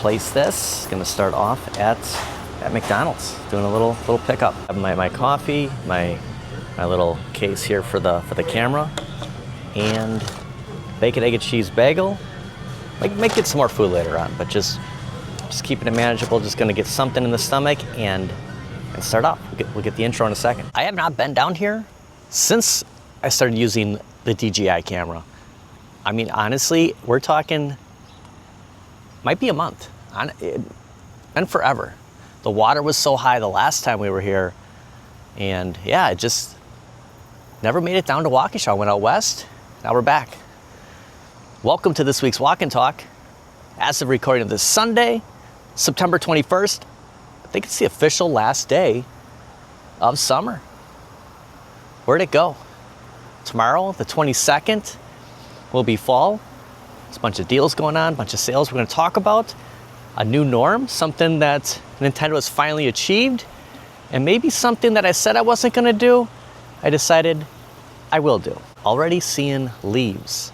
replace this. Gonna start off at McDonald's, doing a little pickup. I have my coffee, my little case here for the camera, and bacon, egg, and cheese bagel. Might get some more food later on, but just keeping it manageable. Just gonna get something in the stomach and start off. We'll get the intro in a second. I have not been down here since I started using the DJI camera. I mean, honestly, we're talking, might be a month, and forever. The water was so high the last time we were here, and yeah, it just never made it down to Waukesha. Went out west, now we're back. Welcome to this week's Walk and Talk. As of recording of this Sunday, September 21st, I think it's the official last day of summer. Where'd it go? Tomorrow, the 22nd, will be fall. There's a bunch of deals going on, a bunch of sales we're going to talk about. A new norm, something that Nintendo has finally achieved, and maybe something that I said I wasn't going to do, I decided I will do. Already seeing leaves.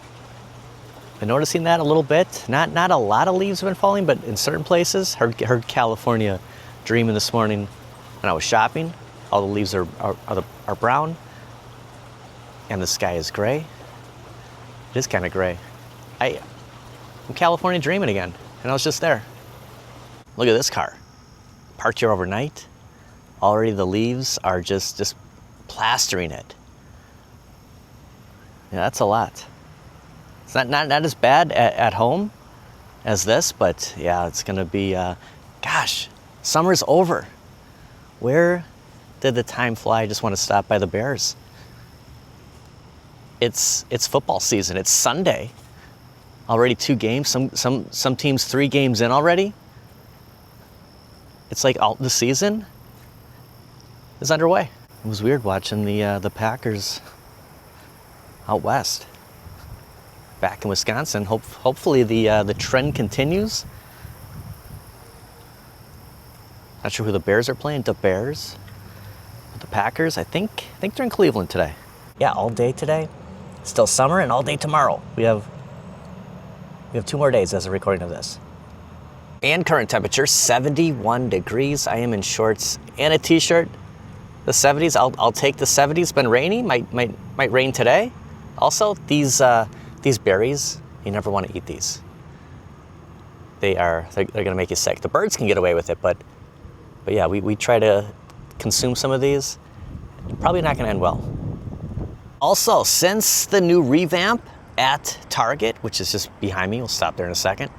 Been noticing that a little bit. Not a lot of leaves have been falling, but in certain places. Heard California dreaming this morning when I was shopping. All the leaves are brown, and the sky is gray. It is kind of gray. I'm California dreaming again, and I was just there. Look at this car. Parked here overnight. Already the leaves are just plastering it. Yeah, that's a lot. It's not as bad at home as this, but yeah, it's gonna be, gosh, summer's over. Where did the time fly? I just want to stop by the Bears. It's football season. It's Sunday. Already 2 games. Some teams 3 games in already. It's like all the season is underway. It was weird watching the Packers out west. Back in Wisconsin. Hopefully the trend continues. Not sure who the Bears are playing. The Bears. But the Packers, I think they're in Cleveland today. Yeah, all day today. Still summer, and all day tomorrow. We have 2 more days as a recording of this. And current temperature, 71 degrees. I am in shorts and a t-shirt. The 70s, I'll take the 70s. Been rainy, might rain today. Also, these berries, you never want to eat these. They're gonna make you sick. The birds can get away with it, but yeah, we try to consume some of these. Probably not gonna end well. Also, since the new revamp at Target, which is just behind me, we'll stop there in a second,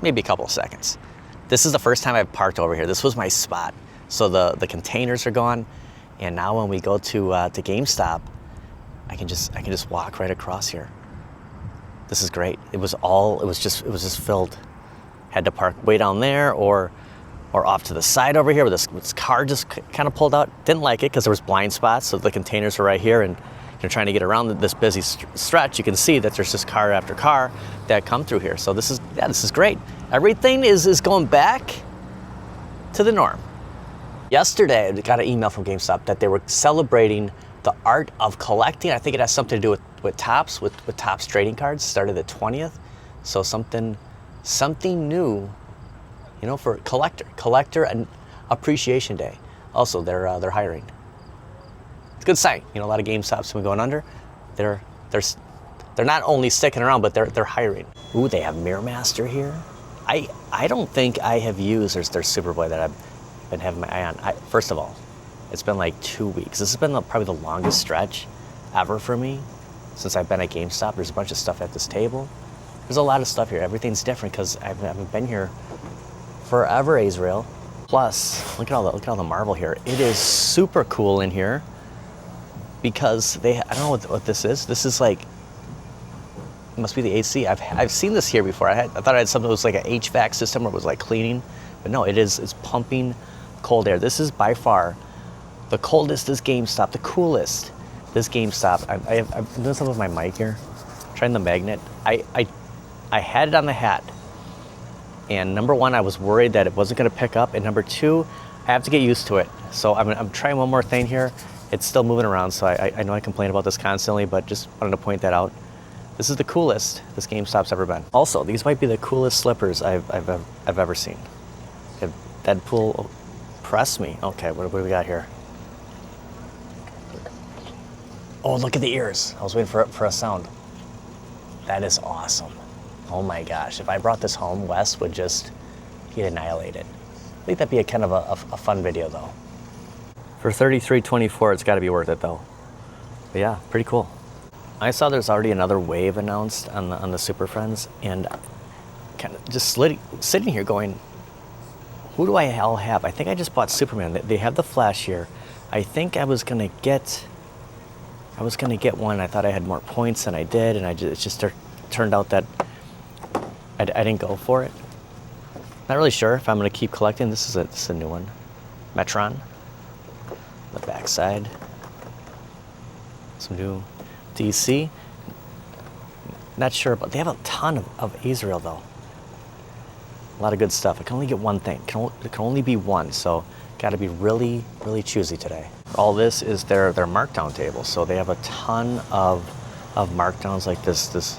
maybe a couple of seconds. This is the first time I've parked over here. This was my spot. So the containers are gone, and now when we go to GameStop, I can just walk right across here. This is great. It was just filled. Had to park way down there or off to the side over here where this car just kind of pulled out. Didn't like it because there was blind spots, so the containers were right here, and you're trying to get around this busy stretch. You can see that there's just car after car that come through here. So this is great. Everything is going back to the norm. Yesterday, I got an email from GameStop that they were celebrating the art of collecting. I think it has something to do with Topps, with Topps trading cards. Started the 20th, so something new, for collector and appreciation day. Also, they're hiring. It's a good sign. A lot of GameStops have been going under. They're not only sticking around, but they're hiring. Ooh, they have Mirror Master here. I don't think I have used their Superboy that I've been having my eye on. First of all, it's been like 2 weeks. This has been probably the longest stretch ever for me since I've been at GameStop. There's a bunch of stuff at this table. There's a lot of stuff here. Everything's different because I haven't been here forever, Israel. Plus, look at all the marble here. It is super cool in here because I don't know what this is. This is like, it must be the AC. I've seen this here before. I thought I had something that was like an HVAC system where it was like cleaning, but no, it's pumping cold air. This is by far the coldest this GameStop, the coolest this GameStop. I'm doing something with my mic here, trying the magnet. I had it on the hat, and number one, I was worried that it wasn't going to pick up, and number two, I have to get used to it. So I'm trying one more thing here. It's still moving around, so I know I complain about this constantly, but just wanted to point that out. This is the coolest this GameStop's ever been. Also, these might be the coolest slippers I've ever seen. If Deadpool press me. Okay, what do we got here? Oh, look at the ears. I was waiting for a sound. That is awesome. Oh my gosh, if I brought this home, Wes would he'd annihilate it. I think that'd be a kind of a fun video though. For $33.24, it's gotta be worth it though. But yeah, pretty cool. I saw there's already another wave announced on the Super Friends, and kind of just sitting here going, who do I all have? I think I just bought Superman. They have the Flash here. I think I was gonna get one. I thought I had more points than I did, and it just turned out that I didn't go for it. Not really sure if I'm gonna keep collecting. This is a new one, Metron. The backside, some new DC. Not sure, but they have a ton of Israel though. A lot of good stuff. I can only get one thing. It can only be one, so got to be really, really choosy today. All this is their markdown table, so they have a ton of markdowns like this.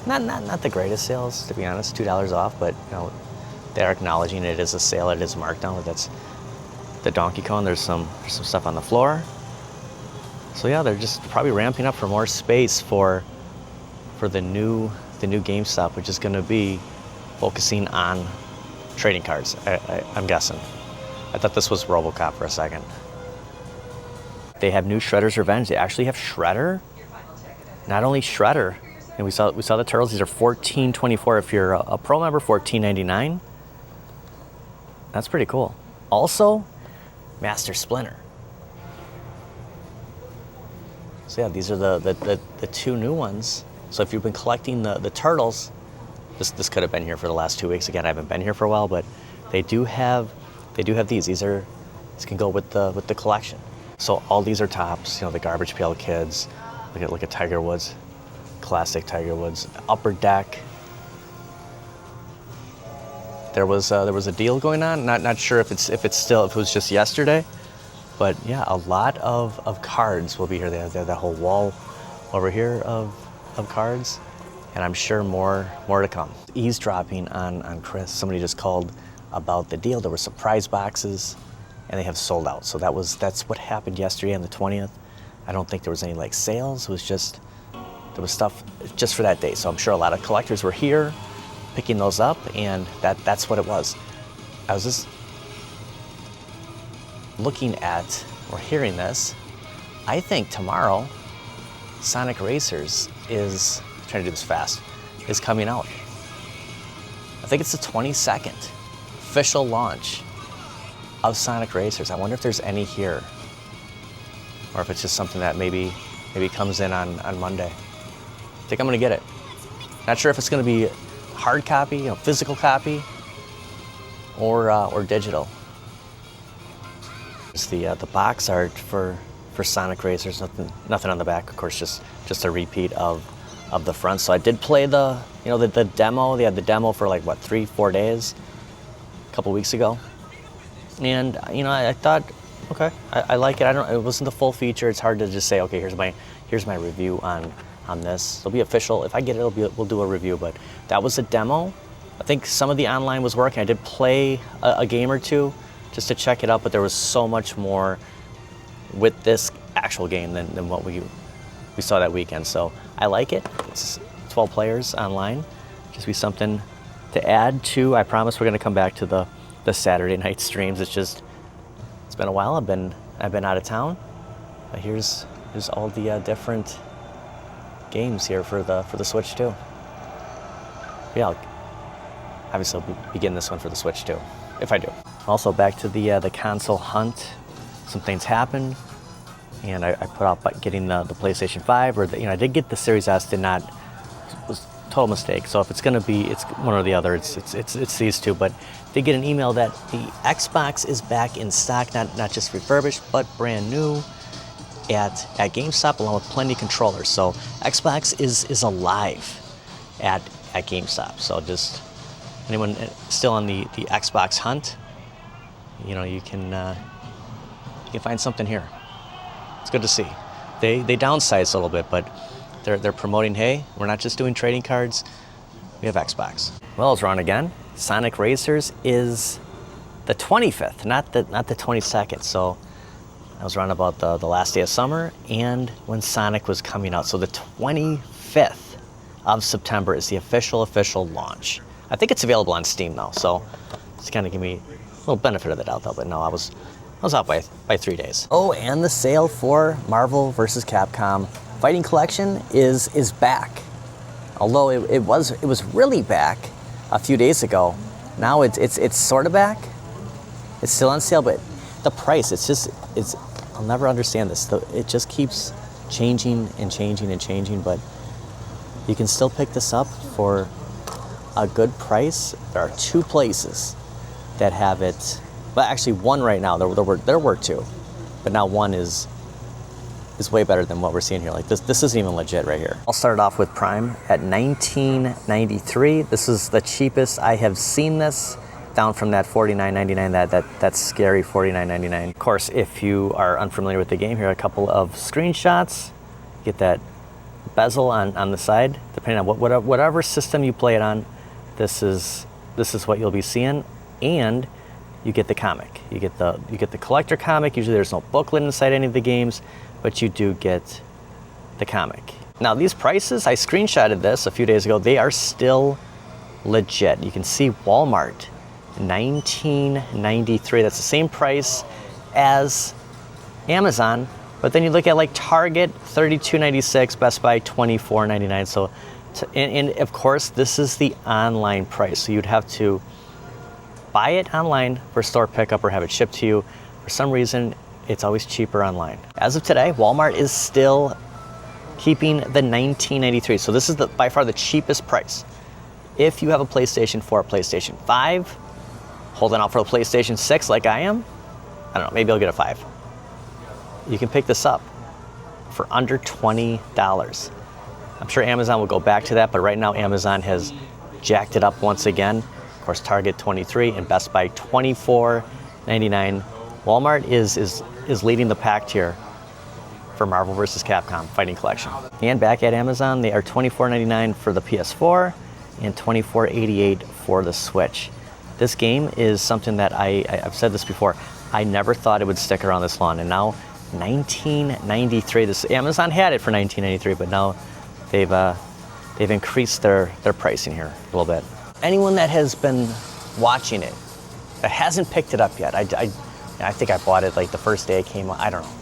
Not the greatest sales, to be honest. $2 off, but you know they're acknowledging it is a sale. It is a markdown. That's the Donkey Kong. There's some stuff on the floor. So yeah, they're just probably ramping up for more space for the new GameStop, which is going to be focusing on trading cards. I'm guessing. I thought this was RoboCop for a second. They have new Shredder's Revenge. They actually have Shredder. Not only Shredder, and we saw the turtles. These are $14.24. If you're a pro member, $14.99. That's pretty cool. Also, Master Splinter. So yeah, these are the two new ones. So if you've been collecting the turtles, this could have been here for the last 2 weeks. Again, I haven't been here for a while, but they do have these. These can go with the collection. So all these are tops. You know, the Garbage Pail Kids. Look at Tiger Woods, classic Tiger Woods. Upper Deck. There was a deal going on. Not sure if it was just yesterday, but yeah, a lot of cards will be here. They have that whole wall over here of cards, and I'm sure more to come. Eavesdropping on Chris. Somebody just called about the deal. There were surprise boxes, and they have sold out. So that's what happened yesterday on the 20th. I don't think there was any like sales. It was just there was stuff just for that day. So I'm sure a lot of collectors were here picking those up, and that's what it was. I was just looking at or hearing this. I think tomorrow Sonic Racers is, I'm trying to do this fast, is coming out. I think it's the 22nd official launch of Sonic Racers. I wonder if there's any here, or if it's just something that maybe comes in on Monday. I think I'm gonna get it. Not sure if it's gonna be hard copy, physical copy, or digital. It's the box art for Sonic Racers. Nothing on the back, of course. Just a repeat of the front. So I did play the demo. They had the demo for like what, 3-4 days, a couple weeks ago, and I thought, okay, I like it. It wasn't the full feature. It's hard to just say, okay, here's my review on this. It'll be official. If I get it, we'll do a review. But that was a demo. I think some of the online was working. I did play a game or two just to check it out, but there was so much more with this actual game than what we saw that weekend. So I like it. It's 12 players online. Just be something to add to. I promise we're gonna come back to the Saturday night streams. It's been a while. I've been out of town. But here's all the different games here for the Switch too. Yeah, obviously I'll be getting this one for the Switch too, if I do. Also, back to the console hunt. Some things happened, and I put off getting the PlayStation 5, or I did get the Series S. It was a total mistake. So if it's gonna be, it's one or the other. It's these two. But they get an email that the Xbox is back in stock, not just refurbished, but brand new at GameStop, along with plenty of controllers. So Xbox is alive at GameStop. So just anyone still on the Xbox hunt, you can find something here. It's good to see. They downsized a little bit, but they're promoting, hey, we're not just doing trading cards, we have Xbox. Well, it's wrong again. Sonic Racers is the 25th, not the 22nd. So I was wrong about the last day of summer and when Sonic was coming out. So the 25th of September is the official launch. I think it's available on Steam though, so it's kind of give me a little benefit of the doubt though. But no, I was out by 3 days. Oh, and the sale for Marvel vs. Capcom Fighting Collection is back. Although it was really back a few days ago. Now it's sort of back. It's still on sale, but the price, I'll never understand this. It just keeps changing and changing and changing, but you can still pick this up for a good price. There are 2 places that have it. Well, actually one right now. There were 2, but now one is way better than what we're seeing here. Like this isn't even legit right here. I'll start off with Prime at $19.93. This is the cheapest I have seen this, down from that $49.99, that scary $49.99. Of course, if you are unfamiliar with the game, here are a couple of screenshots. Get that bezel on the side, depending on whatever system you play it on. This is what you'll be seeing, and you get the comic. You get the collector comic. Usually there's no booklet inside any of the games, but you do get the comic. Now these prices, I screenshotted this a few days ago. They are still legit. You can see Walmart, $19.93. That's the same price as Amazon, but then you look at like Target, $32.96, Best Buy, $24.99. So, and of course, this is the online price. So you'd have to buy it online for store pickup or have it shipped to you. For some reason, it's always cheaper online. As of today, Walmart is still keeping the $19.93. So this is by far the cheapest price. If you have a PlayStation 4, PlayStation 5, holding out for a PlayStation 6 like I am, I don't know, maybe I'll get a 5. You can pick this up for under $20. I'm sure Amazon will go back to that, but right now Amazon has jacked it up once again. Of course, Target $23 and Best Buy $24.99. Walmart is leading the pack here for Marvel vs. Capcom Fighting Collection. And back at Amazon, they are $24.99 for the PS4 and $24.88 for the Switch. This game is something that I've said this before, I never thought it would stick around this long, and now $19.93. This Amazon had it for $19.93, but now they've increased their pricing here a little bit. Anyone that has been watching it that hasn't picked it up yet, I think I bought it like the first day it came out. I don't know,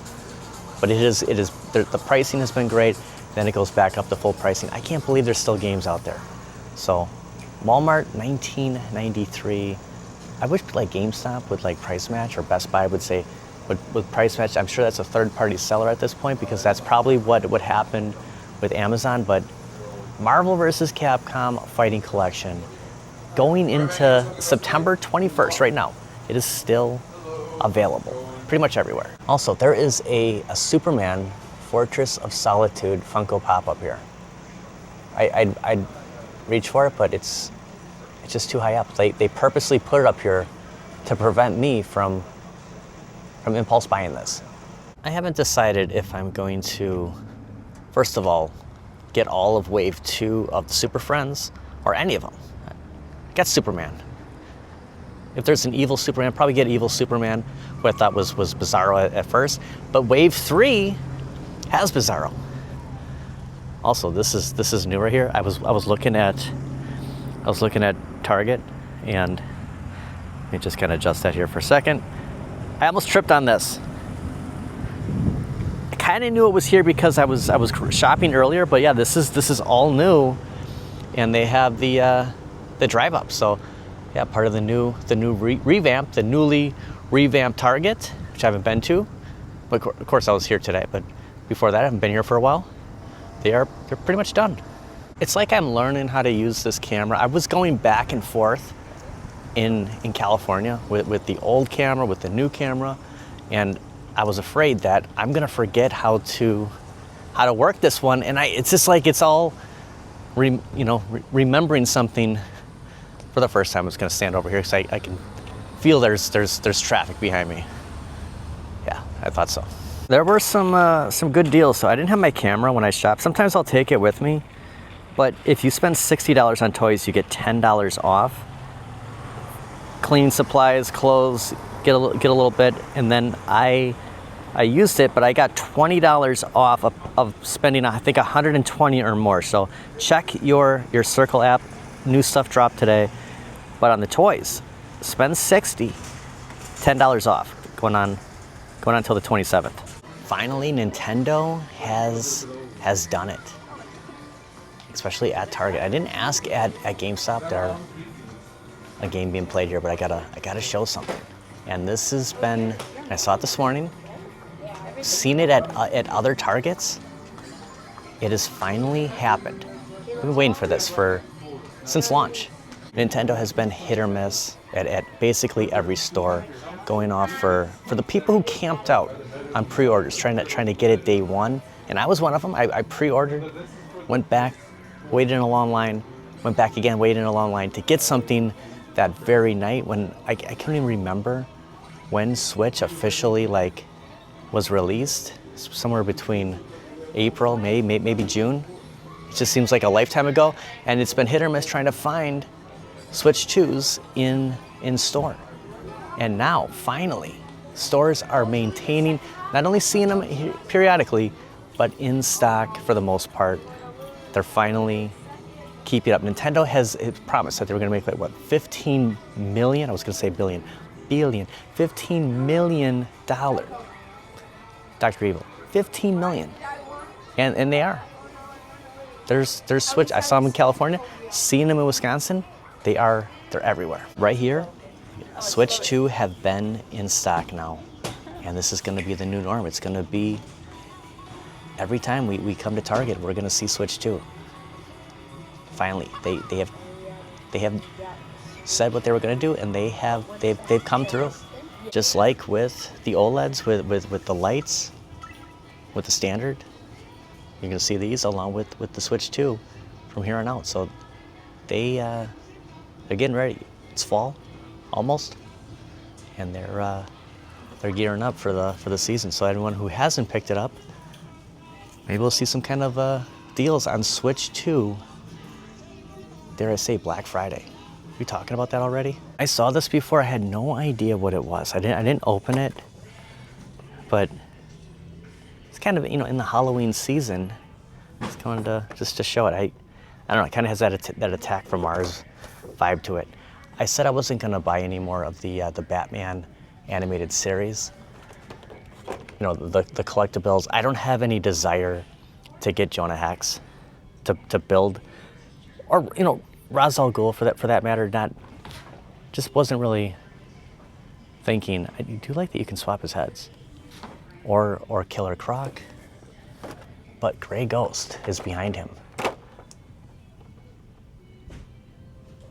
but it is the pricing has been great. Then it goes back up to full pricing. I can't believe there's still games out there. So Walmart $19.93. I wish like GameStop would like price match, or Best Buy would say would price match. I'm sure that's a third-party seller at this point, because that's probably what happened with Amazon. But Marvel vs. Capcom Fighting Collection, going into September 21st, right now, it is still available pretty much everywhere. Also, there is a Superman Fortress of Solitude Funko Pop up here. I'd reach for it, but it's just too high up. They purposely put it up here to prevent me from impulse buying this. I haven't decided if I'm going to, first of all, get all of Wave 2 of the Super Friends, or any of them. Get Superman. If there's an evil Superman, probably get evil Superman, who I thought was Bizarro at first. But Wave 3 has Bizarro. Also, this is newer here. I was looking at Target, and let me just kind of adjust that here for a second. I almost tripped on this. I kind of knew it was here because I was shopping earlier, but yeah, this is all new, and they have the drive up. So yeah, part of the newly revamped Target, which I haven't been to. But of course I was here today, but before that I haven't been here for a while. They're pretty much done. It's like I'm learning how to use this camera. I was going back and forth in California with the old camera, with the new camera, and I was afraid that I'm gonna forget how to work this one, and it's just like it's all remembering something for the first time. I'm just gonna stand over here because I can feel there's traffic behind me. Yeah, I thought so. There were some good deals. So I didn't have my camera when I shopped. Sometimes I'll take it with me, but if you spend $60 on toys, you get $10 off. Cleaning supplies, clothes, get a little bit, and then I used it, but I got $20 off of spending, I think, $120 or more. So check your Circle app. New stuff dropped today. But on the toys, spend $60, $10 off, going on until the 27th. Finally, Nintendo has done it, especially at Target. I didn't ask at GameStop. There's a game being played here, but I gotta show something. And this has been, I saw it this morning, seen it at other Targets. It has finally happened. We've been waiting for this since launch. Nintendo has been hit or miss at basically every store, going off for the people who camped out on pre-orders, trying to get it day one. And I was one of them. I pre-ordered, went back, waited in a long line, went back again, waited in a long line to get something that very night when I couldn't even remember when Switch officially was released. Somewhere between April, maybe June. It just seems like a lifetime ago, and it's been hit or miss trying to find Switch 2s in store. And now, finally, stores are maintaining, not only seeing them periodically, but in stock for the most part. They're finally keeping up. Nintendo has promised that they were going to make 15 million, I was going to say billion, $15 million. Dr. Evil, 15 million. And they are. There's Switch. I saw them in California, seeing them in Wisconsin. They're everywhere. Right here, Switch 2 have been in stock now. And this is going to be the new norm. It's going to be every time we come to Target, we're going to see Switch 2. Finally, they have said what they were going to do, and they've come through. Just like with the OLEDs, with the lights, with the standard, you're going to see these along with the Switch 2 from here on out. So they're getting ready. It's fall, almost, and they're gearing up for the season. So anyone who hasn't picked it up, maybe we'll see some kind of deals on Switch 2. Dare I say Black Friday? Are we talking about that already? I saw this before. I had no idea what it was. I didn't open it, but it's kind of, in the Halloween season. It's going to just to show it. I don't know. It kind of has that Attack from Mars vibe to it. I said I wasn't going to buy any more of the Batman animated series. The collectibles. I don't have any desire to get Jonah Hex to build, or Ra's al Ghul for that matter. Just wasn't really thinking. I do like that you can swap his heads, or Killer Croc, but Grey Ghost is behind him.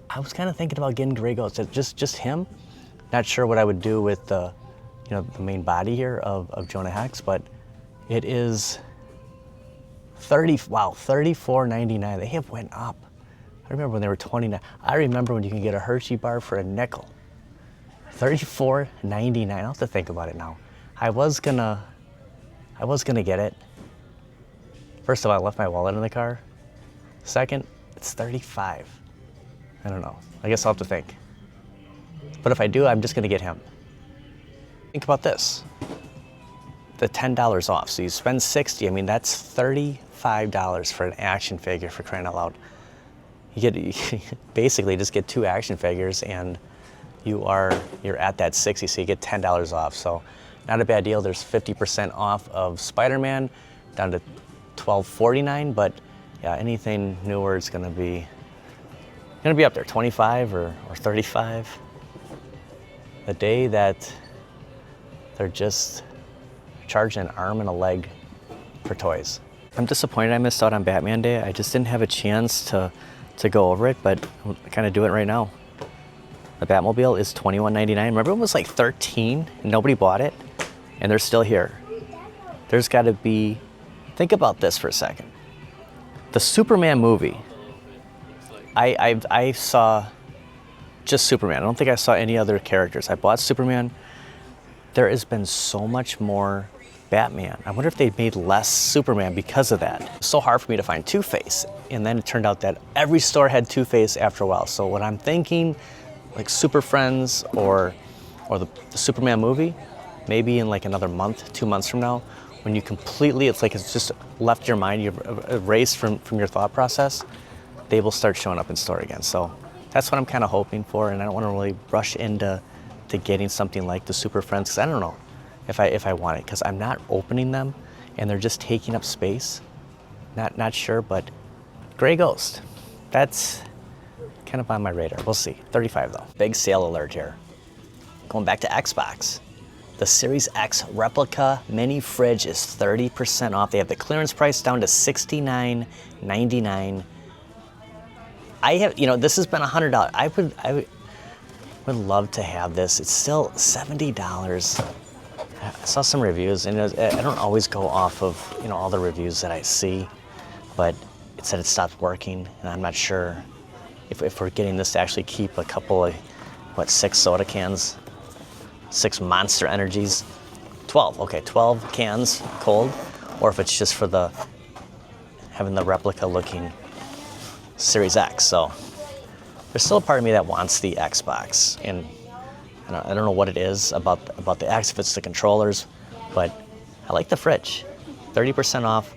I was kind of thinking about getting Grey Ghost, just him. Not sure what I would do with the main body here of Jonah Hex, but it is $34.99. They have went up. I remember when they were $29. I remember when you can get a Hershey bar for a nickel. $34.99. I'll have to think about it now. I was gonna get it. First of all, I left my wallet in the car. Second, it's $35. I don't know. I guess I'll have to think. But if I do, I'm just gonna get him. Think about this. The $10 off. So you spend $60. I mean, that's $35 for an action figure, for crying out loud. You basically just get 2 action figures, and you're at that $60, so you get $10 off. So not a bad deal. There's 50% off of Spider-Man, down to $12.49. But yeah, anything newer is gonna be up there, 25 or 35. The day that they're just charging an arm and a leg for toys. I'm disappointed I missed out on Batman Day. I just didn't have a chance to go over it, but I'm kind of doing it right now. The Batmobile is $21.99. Remember it was like $13 and nobody bought it, and they're still here. There's got to be, think about this for a second. The Superman movie, I saw just Superman. I don't think I saw any other characters. I bought Superman. There has been so much more Batman. I wonder if they made less Superman because of that. It's so hard for me to find Two-Face. And then it turned out that every store had Two-Face after a while. So what I'm thinking, like Super Friends or the Superman movie, maybe in like another month, 2 months from now, when you completely, it's like it's just left your mind, you've erased from your thought process, they will start showing up in store again. So that's what I'm kind of hoping for, and I don't want to really rush into getting something like the Super Friends, because I don't know if I want it, because I'm not opening them, and they're just taking up space. Not sure, but Gray Ghost, that's kind of on my radar. We'll see. 35 though. Big sale alert here. Going back to Xbox. The Series X replica mini fridge is 30% off. They have the clearance price down to $69.99. I have, this has been $100. I would love to have this. It's still $70. I saw some reviews, and I don't always go off of all the reviews that I see, but it said it stopped working, and I'm not sure if we're getting this to actually keep a couple of 6 soda cans, 6 Monster Energies, 12. Okay, 12 cans cold, or if it's just for having the replica looking Series X. So there's still a part of me that wants the Xbox, and I don't know what it is about the X, if it's the controllers, but I like the fridge. 30% off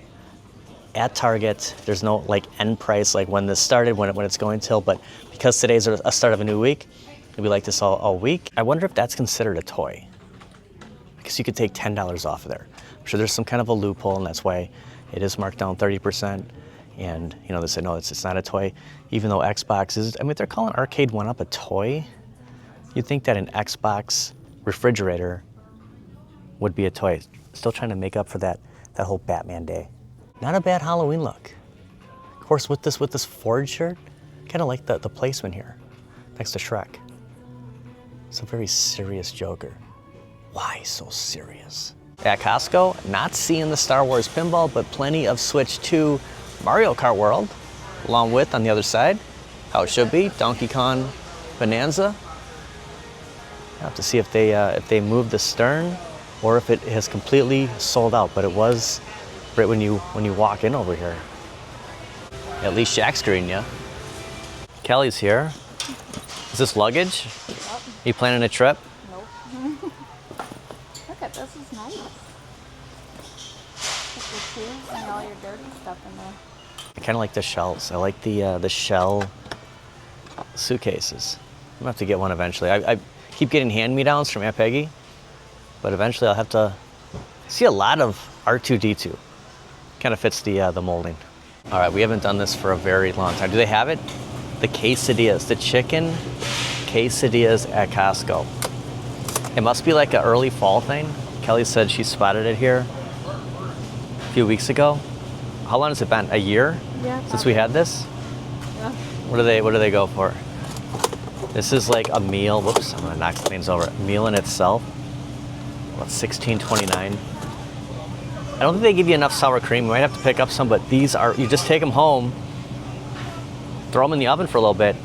at Target. There's no end price like when this started, when it's going till, but because today's a start of a new week, it'll be like this all week. I wonder if that's considered a toy, because you could take $10 off of there. I'm sure there's some kind of a loophole, and that's why it is marked down 30%. And they said, no, it's not a toy, even though Xbox is, they're calling Arcade 1-Up a toy. You'd think that an Xbox refrigerator would be a toy. Still trying to make up for that whole Batman day. Not a bad Halloween look. Of course, with this Ford shirt, kind of like the placement here, next to Shrek. It's a very serious Joker. Why so serious? At Costco, not seeing the Star Wars pinball, but plenty of Switch 2 Mario Kart World, along with, on the other side, how it should be, Donkey Kong Bonanza. I have to see if they moved the stern or if it has completely sold out, but it was right when you walk in over here. At least Shaq's greeting you. Kelly's here. Is this luggage? Yep. You planning a trip? Nope. Look at this, is nice. Put your shoes and all your dirty stuff in there. I kind of like the shells. I like the shell suitcases. I'm gonna have to get one eventually. I keep getting hand-me-downs from Aunt Peggy, but eventually I'll have to. See a lot of R2-D2. Kind of fits the molding. All right, we haven't done this for a very long time. Do they have it? The quesadillas, the chicken quesadillas at Costco. It must be like an early fall thing. Kelly said she spotted it here a few weeks ago. How long has it been? A year? Yeah. Since we had this? Yeah. What do they go for? This is like a meal. Whoops, I'm gonna knock things over. A meal in itself. About $16.29. I don't think they give you enough sour cream. You might have to pick up some, but these are, you just take them home, throw them in the oven for a little bit.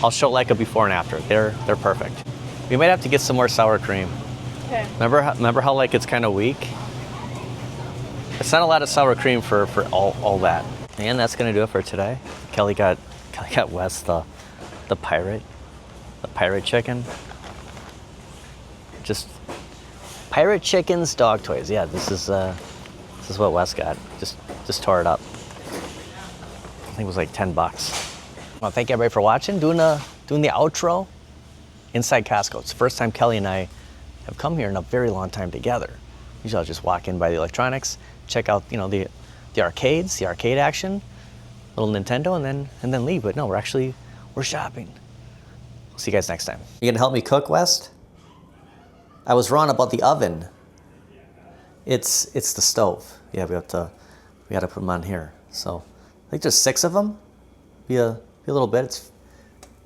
I'll show like a before and after. They're perfect. We might have to get some more sour cream. Okay. Remember how like it's kind of weak? It's not a lot of sour cream for all that. And that's gonna do it for today. Kelly got Wes the pirate chicken. Just pirate chickens, dog toys. Yeah, this is what Wes got. Just tore it up. I think it was like $10. Well, thank you everybody for watching. Doing the outro inside Costco. It's the first time Kelly and I have come here in a very long time together. Usually I'll just walk in by the electronics, check out the arcades, the arcade action, little Nintendo, and then leave. But no, we're shopping. We'll see you guys next time. You gonna help me cook, West? I was wrong about the oven. It's the stove. Yeah, we gotta put them on here. So I think there's 6 of them. Be a little bit.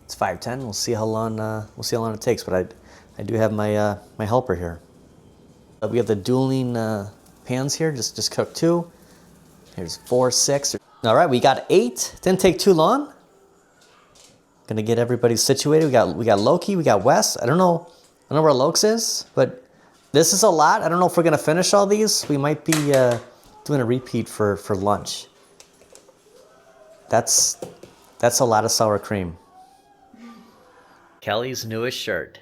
It's 5:10. We'll see how long it takes. But I do have my helper here. We have the dueling pans here. Just cook 2. Here's 4, 6. All right, we got 8. Didn't take too long. Gonna get everybody situated. We got Loki. We got Wes. I don't know where Lokes is, but This is a lot. I don't know if we're gonna finish all these. We might be doing a repeat for lunch. That's a lot of sour cream. Kelly's newest shirt.